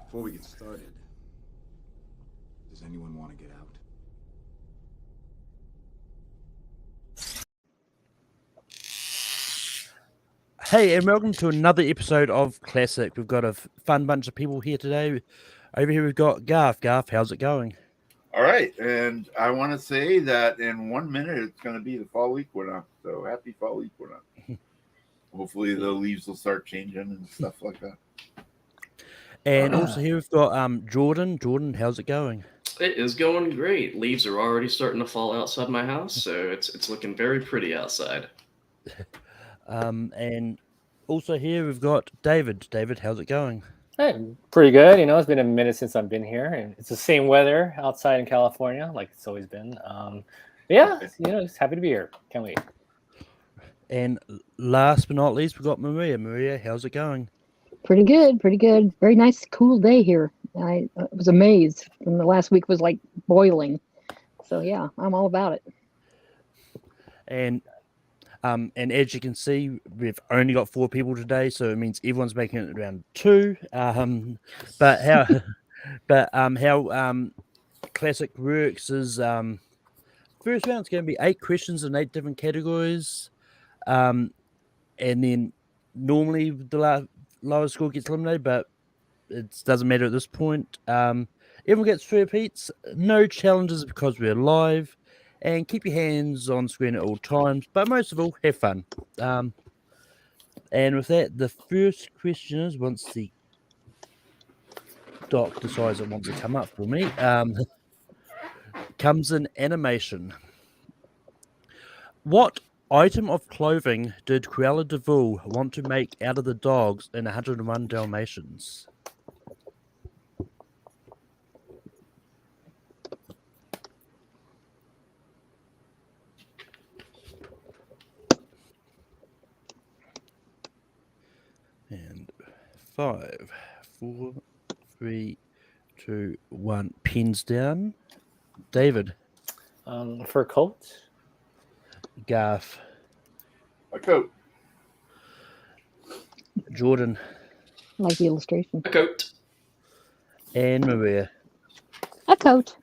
Before we get started, does anyone want to get out? Hey, and welcome to another episode of Classic. We've got a fun bunch of people here today. Over here, we've got Garth. Garth, how's it going? All right, and I want to say that in 1 minute it's going to be the fall equinox. So happy fall equinox. Hopefully the leaves will start changing and stuff like that. And also here we've got Jordan. Jordan, how's it going? It is going great. Leaves are already starting to fall outside my house, so it's looking very pretty outside. And also here we've got David. David, how's it going? Hey, pretty good. It's been a minute since I've been here, and it's the same weather outside in California, like it's always been. Just happy to be here. Can't wait. And last but not least, we've got Maria. Maria, how's it going? Pretty good, pretty good. Very nice, cool day here. I was amazed. And the last week was like boiling. So yeah, I'm all about it. And as you can see, we've only got 4 people today, so it means everyone's making it around 2. But how Classic works is first round's going to be 8 questions in 8 different categories, and then normally the lowest score gets eliminated, but it doesn't matter at this point. Everyone gets 3 repeats, no challenges because we're live. And keep your hands on screen at all times, but most of all, have fun. And with that, the first question is, once the doc decides it wants to come up for me, comes in animation. What item of clothing did Cruella de Vil want to make out of the dogs in 101 Dalmatians? And 5, 4, 3, 2, 1. Pins down. David. For a coat, Garth. A coat. Jordan. Like the illustration. A coat. And Maria. A coat.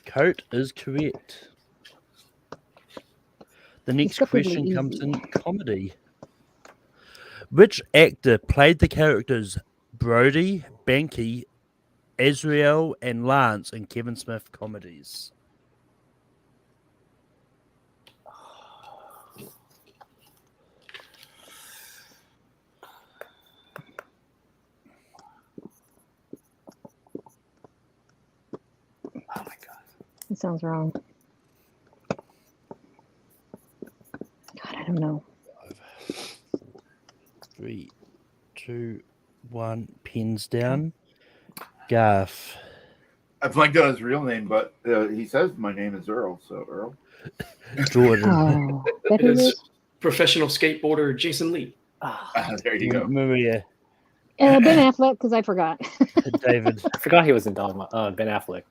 Coat is correct. The next Deceptively question comes easy. in comedy. Which actor played the characters Brody, Banky, Azrael, and Lance in Kevin Smith comedies? oh my god, It sounds wrong. God, I don't know. 3, 2, 1. Pins down. Garth. I blanked out his real name, but he says my name is Earl. So Earl. Jordan. Oh, that It is is professional skateboarder Jason Lee. There you go. Maria. Ben Affleck, because I forgot. David. I forgot he was in Dogma. Ben Affleck.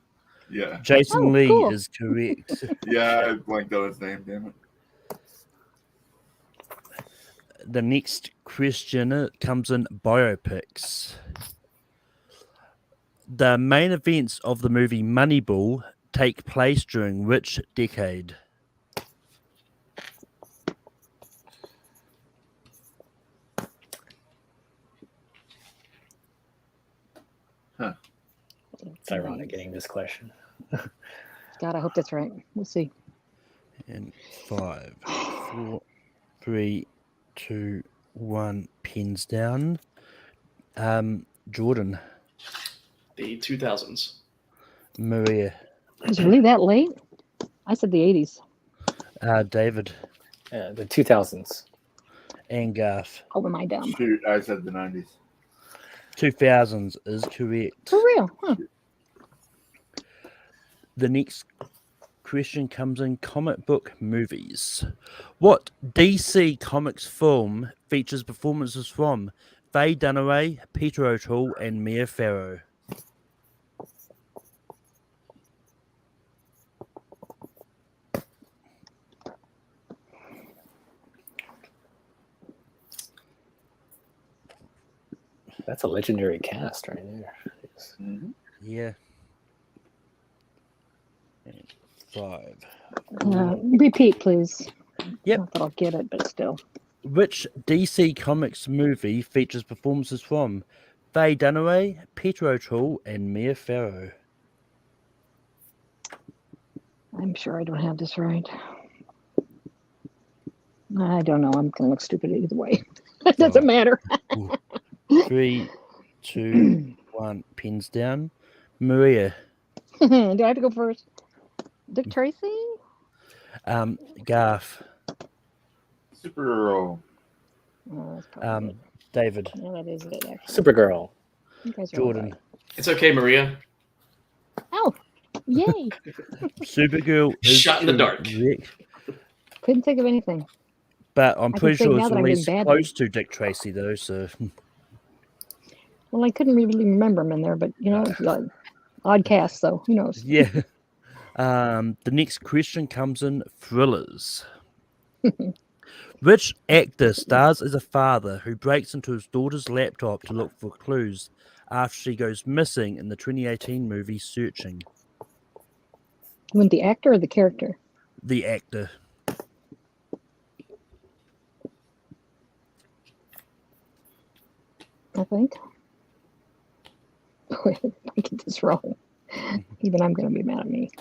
Yeah, Jason Oh, Lee cool. is correct. yeah. I blanked out his name. Damn it. The next question comes in biopics. The main events of the movie Moneyball take place during which decade? It's ironic getting this question. God, I hope that's right. We'll see. And 5, 4, 3, 2, 1. Pins down. Jordan. The 2000s. Maria. It was really that late? I said the 80s. David. Yeah, the 2000s. And Garth. Oh, am I dumb? Shoot, I said the 90s. 2000s is correct. For real? Huh. The next question comes in comic book movies. What DC Comics film features performances from Faye Dunaway, Peter O'Toole, and Mia Farrow? That's a legendary cast right there. Mhm. Yeah. And 5. Repeat, please. Yep. Not that I'll get it, but still. Which DC Comics movie features performances from Faye Dunaway, Peter O'Toole, and Mia Farrow? I'm sure I don't have this right. I don't know. I'm gonna look stupid either way. It doesn't matter. 3, 2, 1. Pins down. Maria. Do I have to go first? Dick Tracy? Garth. Supergirl. Oh, that's probably it. David. Yeah, that is it, actually. Supergirl. You guys are all Jordan. right. It's okay, Maria. Oh, yay. Supergirl is Shot in the dark. correct, Couldn't think of anything. but I'm can pretty say sure now it's that at I'm doing least badly. close to Dick Tracy, though. So Well, I couldn't really remember him in there, but you know, it's like odd cast, so who knows? yeah. The next question comes in thrillers. Which actor stars as a father who breaks into his daughter's laptop to look for clues after she goes missing in the 2018 movie Searching? You want the actor or the character? The actor. I think. If I get this wrong, even I'm going to be mad at me.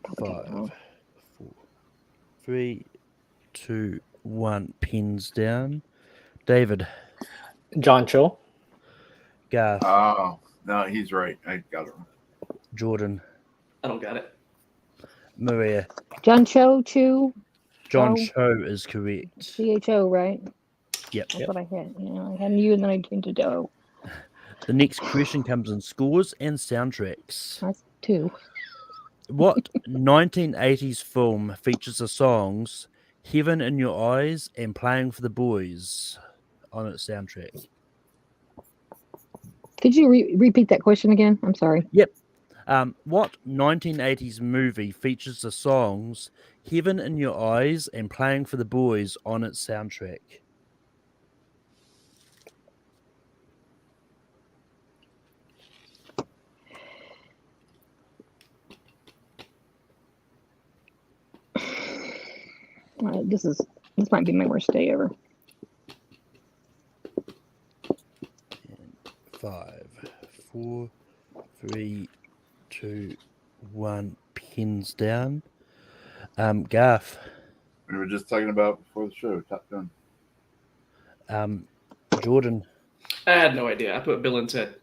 Probably got it 5, wrong. 4, 3, 2, 1. Pins down. David. John Cho. Garth. Oh, no, he's right. I got it wrong. Jordan. I don't got it. Maria. John Cho, Chu, John Oh. Cho is correct. CHO, right? Yep. That's what I had. You know, I had you and then I changed it to O. The next question comes in scores and soundtracks. That's 2. What 1980s film features the songs Heaven in Your Eyes and Playing for the Boys on its soundtrack? Could you repeat that question again? I'm sorry. Yep. What 1980s movie features the songs Heaven in Your Eyes and Playing for the Boys on its soundtrack? This might be my worst day ever. 5, 4, 3, 2, 1. Pins down. Garth. We were just talking about before the show, Top Gun. Jordan. I had no idea. I put Bill and Ted.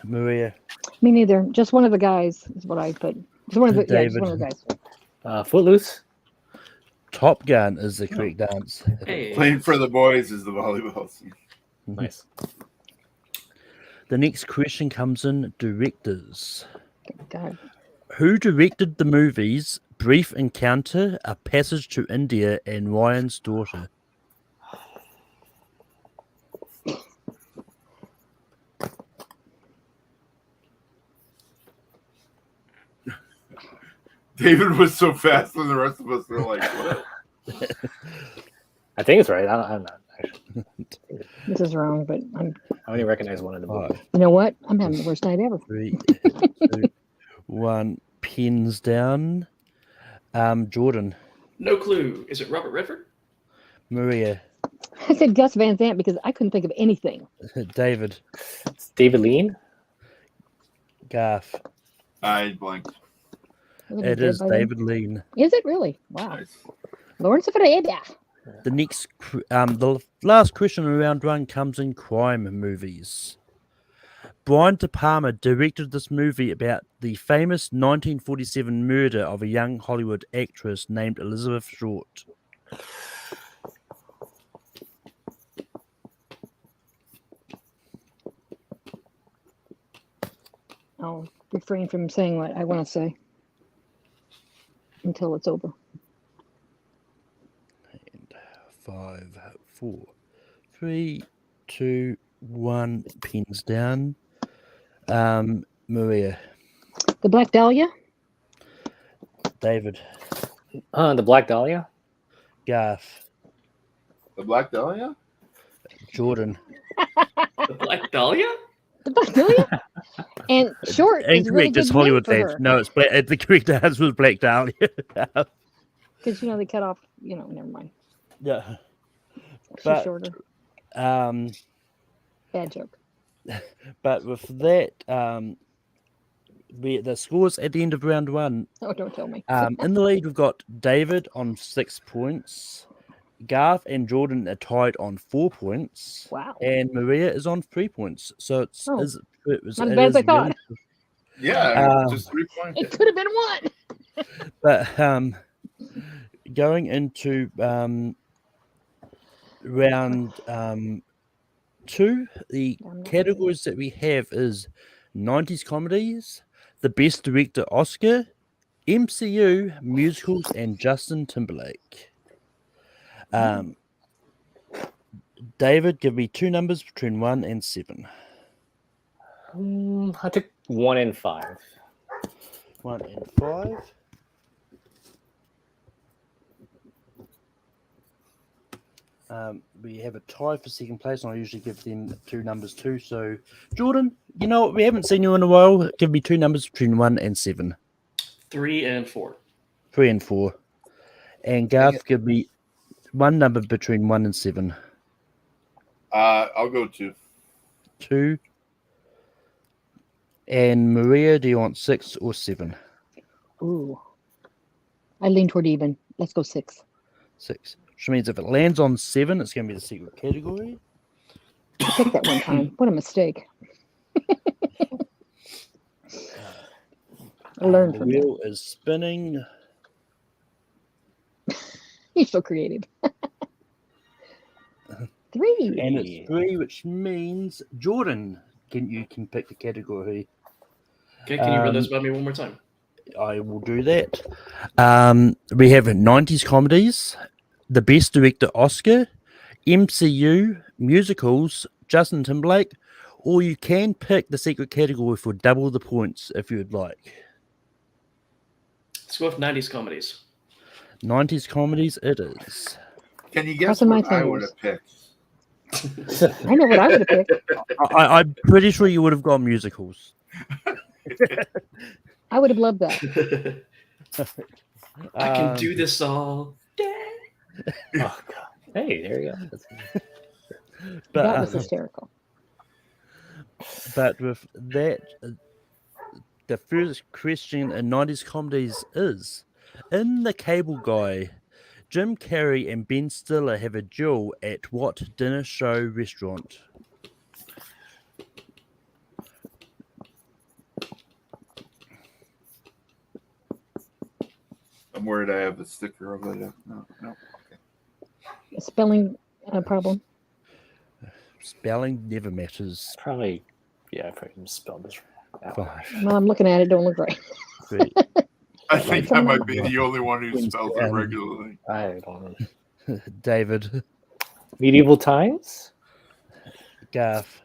Maria. Me neither. Just one of the guys is what I put. Just one of the, yeah, just David. one of the guys. Footloose. Top Gun is the correct answer. Hey. Playing for the boys is the volleyball scene. Nice. The next question comes in directors. God. Who directed the movies Brief Encounter, A Passage to India, and Ryan's Daughter? David was so fast, and the rest of us were like, "What?" I think it's right. I'm not actually. This is wrong, but I only recognize one of the movies. 5, you know what? I'm having the worst night ever. 3, 2, 1. Pins down. Jordan. No clue. Is it Robert Redford? Maria. I said Gus Van Sant because I couldn't think of anything. David. It's David Lean. Garth. I blanked. Wasn't he It dead is by then? David Lean. Is it really? Wow. Nice. Lawrence of Arabia. The next, the last question in round 1 comes in crime movies. Brian De Palma directed this movie about the famous 1947 murder of a young Hollywood actress named Elizabeth Short. I'll refrain from saying what I want to say until it's over. And 5, 4, 3, 2, 1. Pins down. Maria. The Black Dahlia? David. The Black Dahlia. Garth. The Black Dahlia? Jordan. The Black Dahlia? The Black Dahlia? And short is a really Incorrect. good It's Hollywood name for themed. her. No, it's black. The correct answer was Black Dahlia. Because they cut off. Never mind. Yeah. She's But shorter. Bad joke. But with that, the scores at the end of round one. Oh, don't tell me. In the lead, we've got David on 6 points. Garth and Jordan are tied on 4 points. Wow. And Maria is on 3 points. So it not is as bad as I thought. Yeah, just 3 points. It could have been one. But going into round 2, the categories that we have is 90s comedies, the Best Director Oscar, MCU, musicals, and Justin Timberlake. David, give me 2 numbers between 1 and 7. I took 1 and 5. 1 and 5. We have a tie for second place, and I usually give them 2 numbers too. So, Jordan, you know what? We haven't seen you in a while. Give me 2 numbers between 1 and 7. 3 and 4. 3 and 4. And Garth, give me 1 number between 1 and 7. I'll go 2. 2. And Maria, do you want 6 or 7? Ooh. I lean toward even. Let's go 6. 6. Which means if it lands on 7, it's going to be the secret category. I picked that one time. What a mistake. I learned The from wheel is spinning. He's so creative. 3. And it's 3, which means Jordan can pick the category. Okay, can you read those by me one more time? I will do that. We have 90s comedies, the Best Director Oscar, MCU, musicals, Justin Timberlake, or you can pick the secret category for double the points if you would like. Let's go with 90s comedies. 90s comedies it is. Can you guess Crossing my what I would fingers. have picked? I know what I would have picked. I'm pretty sure you would have gone musicals. I would have loved that. I can do this all day. Oh God! Hey, there you go. But, That was hysterical. But with that, the first question in 90s comedies is, in The Cable Guy, Jim Carrey and Ben Stiller have a duel at what dinner show restaurant? I'm worried I have a sticker over there. No. Okay. A spelling problem. Spelling never matters. Probably, yeah, I probably spelled this wrong. 5, Well, I'm looking at it. Don't look right. 3. I think I might be the only one who spells it regularly. I don't know. David, Medieval times. Garth,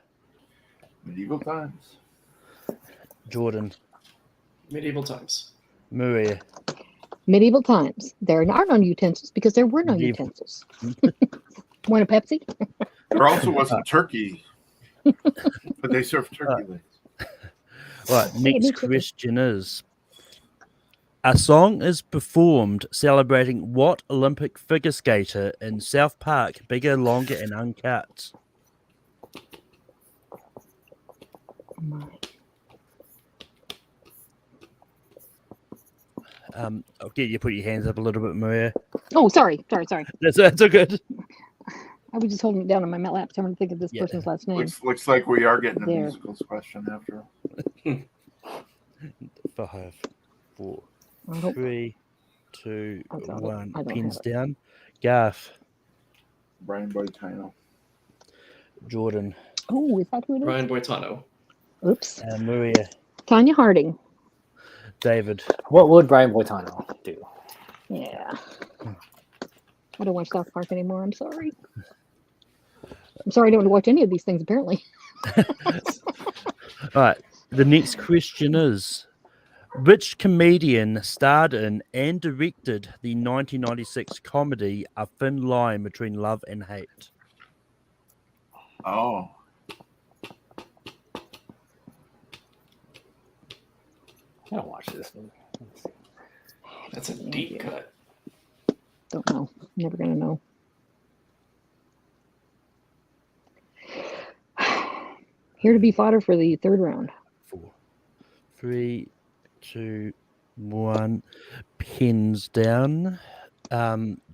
Medieval times. Jordan, Medieval times. Maria. Medieval times. There are no utensils because there were no Medieval. utensils. Want a Pepsi? There also wasn't turkey, but they served turkey legs. Right, Hey, me next too. question is, a song is performed celebrating what Olympic figure skater in South Park, Bigger, Longer, and Uncut? My. I'll get you to put your hands up a little bit, Maria. Oh, sorry. That's all good. I was just holding it down on my lap trying to think of this Yeah. person's last name. Looks like we are getting a There. musicals question after all. 5, 4, I don't- 3, 2, I don't- 1. I don't Pens have it. down. Garth, Brian Boitano. Jordan, Oh, is that who it is? Ryan Boitano. Oops. Maria, Tanya Harding. David. What would Brian Boitano do? Yeah. I don't watch South Park anymore. I'm sorry. I'm sorry I don't watch any of these things, apparently. All right. The next question is, which comedian starred in and directed the 1996 comedy A Thin Line Between Love and Hate? Oh. I don't watch this movie. Let's see. That's a deep cut. Don't know. Never gonna know. Here to be fodder for the third round. 4, 3, 2, 1. Pins down.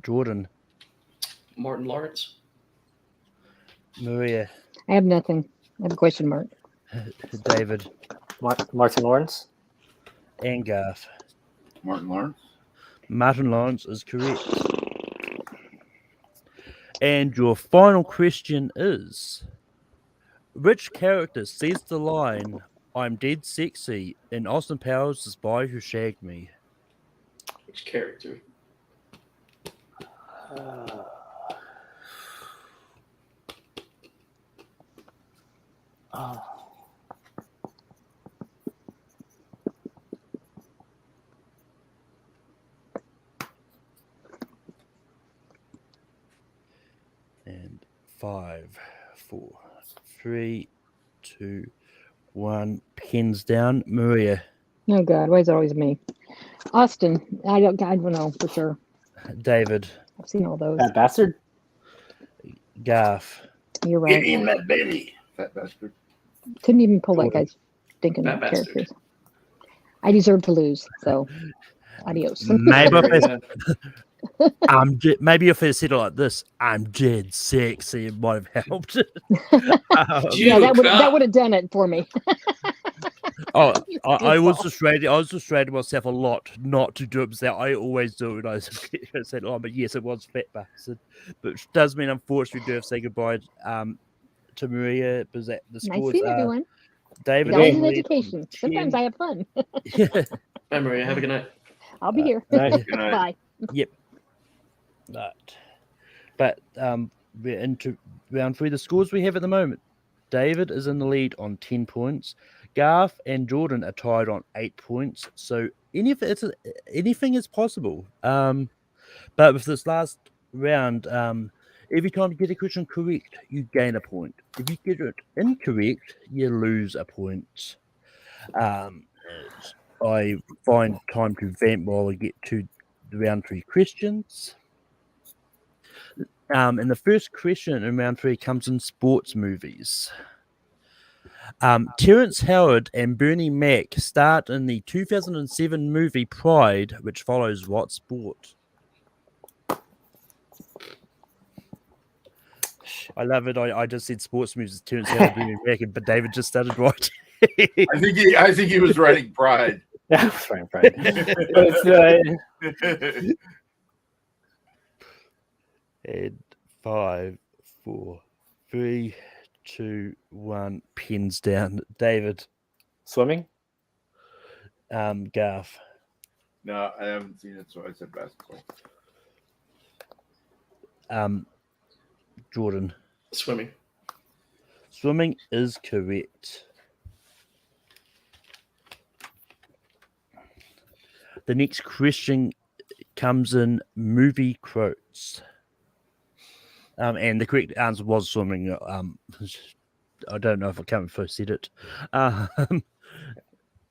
Jordan, Martin Lawrence. Maria, I have nothing. I have a question mark. David, Martin Lawrence. and Garth. Martin Lawrence. Martin Lawrence is correct. And your final question is: which character says the line, "I'm dead sexy" in Austin Powers' The Spy Who Shagged Me? Which character? And 5, 4, 3, 2, 1. Pens down. Maria, Oh God, why is it always me? Austin. I don't know for sure. David, I've seen all those. That bastard. Garth, You're Get right. in that belly, fat bastard. Couldn't even pull that guy's stinking Fat bastard. characters. I deserve to lose, so adios. maybe if Yeah. maybe if I said it like this, "I'm dead sexy," it might have helped. Yeah, that would Juke have done it for me. Oh, I was Goofball. restraining myself a lot not to do it because I always do it when I said, "Oh," but yes, it was fat bastard. But it does mean, unfortunately, we do have to say goodbye to Maria because the Nice scores seeing are everyone. David. It's always in an the lead education. on Sometimes 10. I have fun. Bye, Maria. Have a good night. I'll be here. Nice. Good night. Bye. Yep. But we're into round 3. The scores we have at the moment: David is in the lead on 10 points. Garth and Jordan are tied on 8 points. So anything is possible. But with this last round, every time you get a question correct, you gain a point. If you get it incorrect, you lose a point. As I find time to vamp while we get to the round 3 questions. And the first question in round 3 comes in sports movies. Terrence Howard and Bernie Mac starred in the 2007 movie Pride, which follows what sport? I love it. I just said sports movies. Terrence Howard, Bernie Mac, but David just started right. I think he was writing Pride. Yeah, that's right. But it's, And 5, 4, 3, 2, 1. Pins down. David, swimming. Garth, No, I haven't seen it, so I said basketball. Jordan. Swimming. Swimming is correct. The next question comes in movie quotes. And the correct answer was swimming. I don't know if I can't first said it.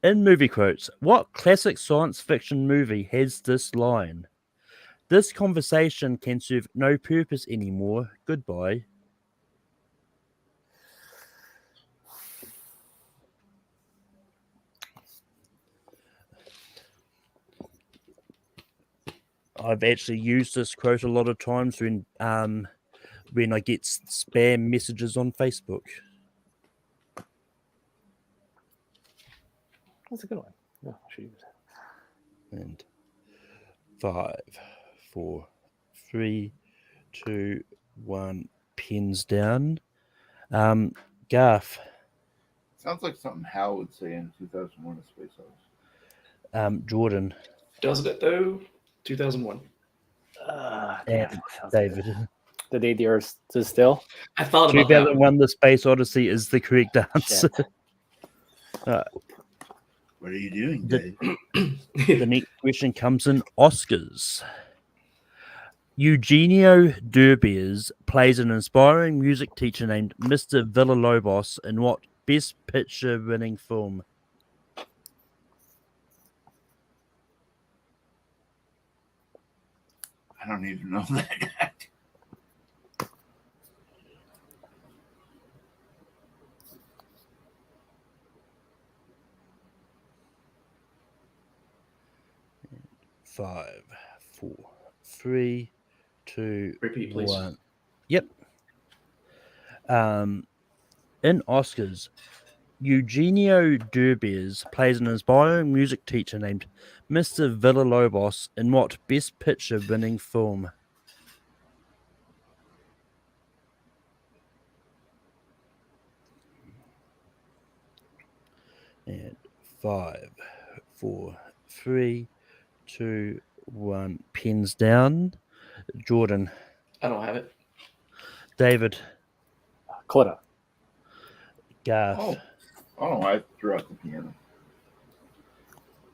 In movie quotes, what classic science fiction movie has this line? "This conversation can serve no purpose anymore. Goodbye." I've actually used this quote a lot of times when I get spam messages on Facebook. That's a good one. Yeah, I should use it. And 5, 4, 3, 2, 1. Pins down. Garth, Sounds like something Hal would say in 2001: A Space Odyssey. Jordan, Doesn't it though? 2001. and Damn, sounds David. good. The Day the Earth Stood Still. I thought about that. 2001: The Space Odyssey is the correct answer. Shit. What are you doing, The- Dave? The next question comes in Oscars. Eugenio Derbez plays an inspiring music teacher named Mr. Villalobos in what Best Picture winning film? I don't even know that. 5, 4, 3, 2, Repeat, please. 1. Yep. In Oscars, Eugenio Derbez plays an inspiring music teacher named Mr. Villalobos in what Best Picture winning film? And 5, 4, 3, 2, 1. Pens down. Jordan. I don't have it. David. Coda. Garth. Oh, I threw out the piano.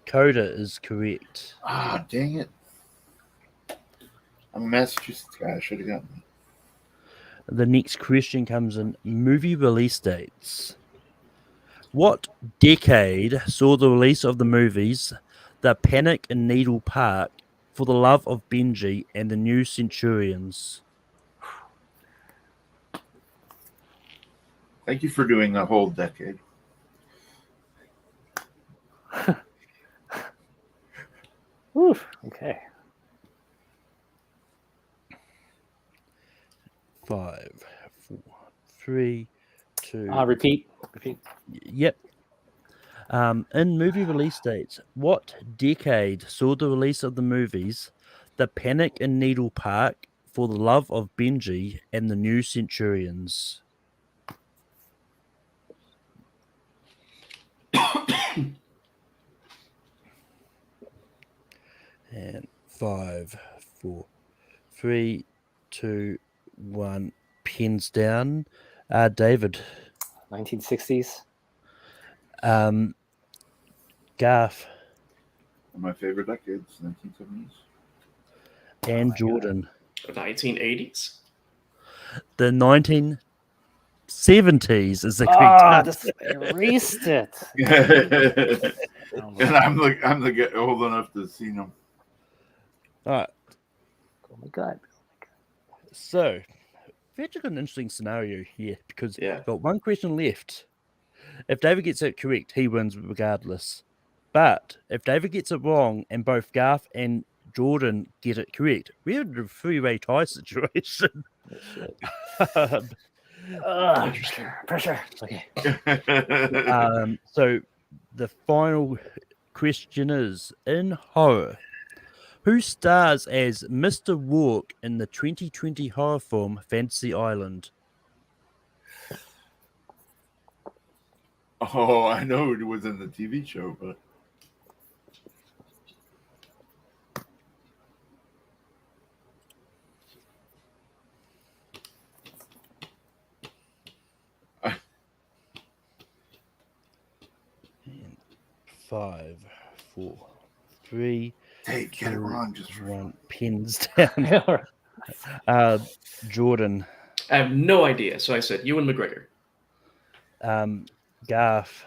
Coda is correct. Ah, dang it. I'm a Massachusetts guy. I should have gotten it. The next question comes in movie release dates. What decade saw the release of the movies The Panic in Needle Park, For the Love of Benji, and The New Centurions? Thank you for doing the whole decade. Oof. Okay. 5, 4, 3, 2. Repeat. Yep. In movie release dates, what decade saw the release of the movies The Panic in Needle Park, For the Love of Benji, and The New Centurions? And 5, 4, 3, 2, 1. Pens down. David. 1960s. Garth. One of my favorite decades, 1970s. And Jordan. The 1980s. The 1970s is the correct answer. Just erased it. And I'm the guy old enough to see them. All right. Oh my god. So, we've actually got an interesting scenario here because Yeah. we've got one question left. If David gets it correct, he wins regardless. But if David gets it wrong and both Garth and Jordan get it correct, we're in a three-way tie situation. Pressure. Okay. So the final question is, in horror, who stars as Mr. Rourke in the 2020 horror film Fantasy Island? Oh, I know it was in the TV show, but And 5, 4, 3, hey, get it 2, wrong. Just 1. Pens down. Jordan. I have no idea. So I said Ewan McGregor. Garth.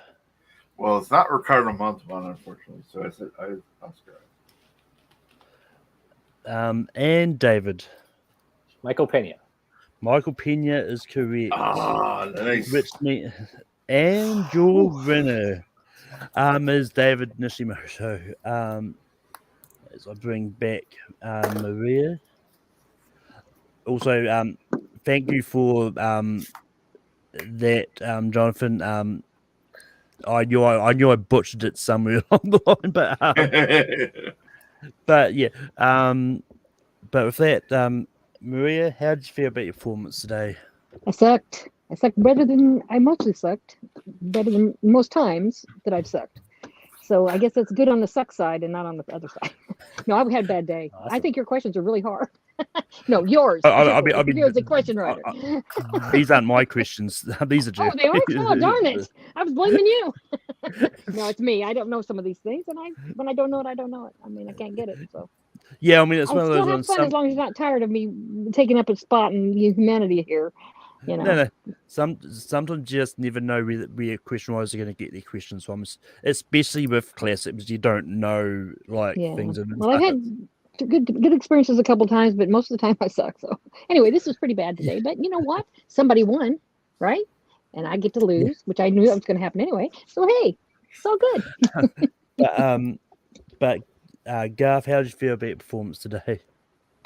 well, it's not Ricardo Montalban, unfortunately. So I said Oscar. And David. Michael Pena. Michael Pena is correct. Ah, nice. And your winner is David Nishimoto. As I bring back Maria. Also, thank you for that, Jonathan. I knew I butchered it somewhere along the line, but yeah. But with that, Maria, how did you feel about your performance today? I sucked. I sucked better than I mostly sucked. Better than most times that I've sucked. So I guess that's good on the suck side and not on the other side. No, I've had a bad day. Awesome. I think your questions are really hard. No, yours. I mean, You're the question writer. These aren't my questions. These are Oh, Jeff. they are? Oh, darn it. I was blaming you. No, it's me. I don't know some of these things. And when I don't know it, I don't know it. I mean, I can't get it. So Yeah, I mean, it's I'll one of still those have ones. fun as long as you're not tired of me taking up a spot in humanity here. You know. No. Sometimes you just never know where question writers are going to get their questions from, especially with classics. You don't know Yeah. things in Well, I've had good experiences a couple times, but most of the time I suck. So anyway, this was pretty bad today. But you know what? Somebody won, right? And I get to lose, which I knew that was going to happen anyway. So hey, it's all good. But Garth, how did you feel about your performance today?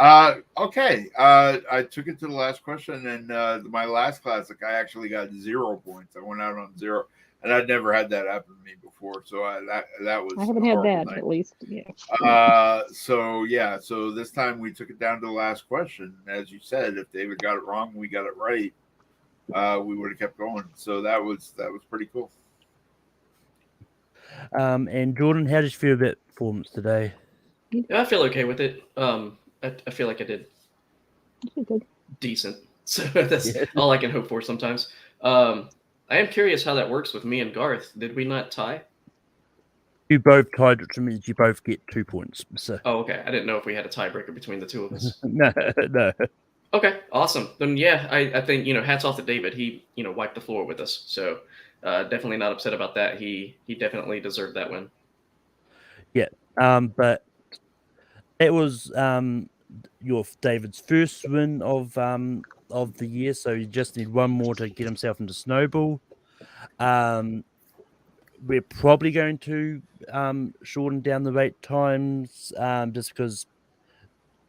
Okay. I took it to the last question, and my last classic, I actually got 0 points. I went out on 0, and I'd never had that happen to me before. So that was. I haven't had that at least. Yeah. So this time we took it down to the last question. As you said, if David got it wrong, we got it right. We would have kept going. So that was pretty cool. And Jordan, how did you feel about performance today? Yeah, I feel okay with it. I feel like I did Good. decent. So that's all I can hope for sometimes. I am curious how that works with me and Garth. Did we not tie? You both tied, which means you both get 2 points. So Oh, okay. I didn't know if we had a tiebreaker between the two of us. no. Okay, awesome. Then yeah, I think hats off to David. He wiped the floor with us. So definitely not upset about that. He definitely deserved that win. Yeah. But it was your David's first win of the year, so you just need one more to get himself into Snowball. We're probably going to shorten down the wait times just because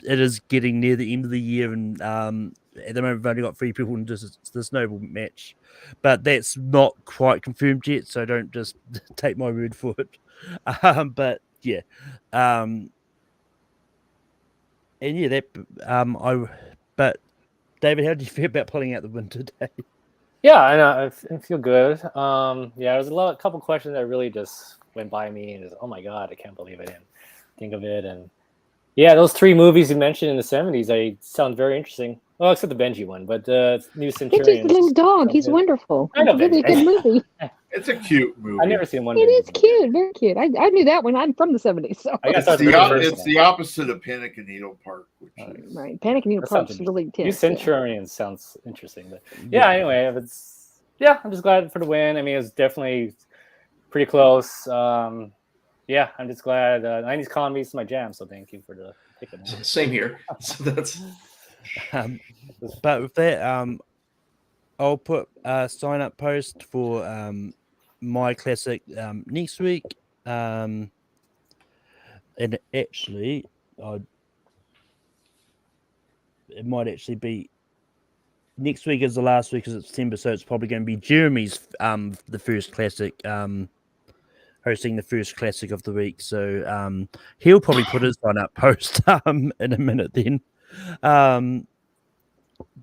it is getting near the end of the year, and at the moment we've only got 3 people in the Snowball match, but that's not quite confirmed yet, so don't just take my word for it. But yeah, and yeah, but David, how do you feel about pulling out the win today? Yeah, I know. I feel good. Yeah, there's a couple questions that really just went by me, and oh my god, I can't believe I didn't think of it. And yeah, those 3 movies you mentioned in the 70s, they sound very interesting. Well, except the Benji one, but New Centurion. Benji's the little dog. He's wonderful. I know It's a really Benji. good movie. It's a cute movie. I've never seen one. It is cute, very cute. I knew that one. I'm from the 70s, so I guess It's the opposite of Panic in Needle Park. Which is... right. Panic in Needle Park's really intense. New Centurion sounds interesting, but yeah. Anyway, I'm just glad for the win. I mean, it's definitely pretty close. Yeah, I'm just glad. 90s comedy is my jam, so thank you for the pick. Same here. So that's. But with that, I'll put a sign up post for my classic next week. And actually, it might actually be next week is the last week of September, so it's probably going to be Jeremy's the first classic hosting the first classic of the week. So he'll probably put his sign up post in a minute then.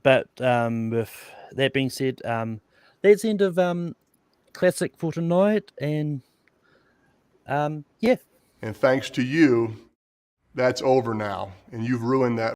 But with that being said, that's the end of classic for tonight, and yeah. And thanks to you, that's over now, and you've ruined that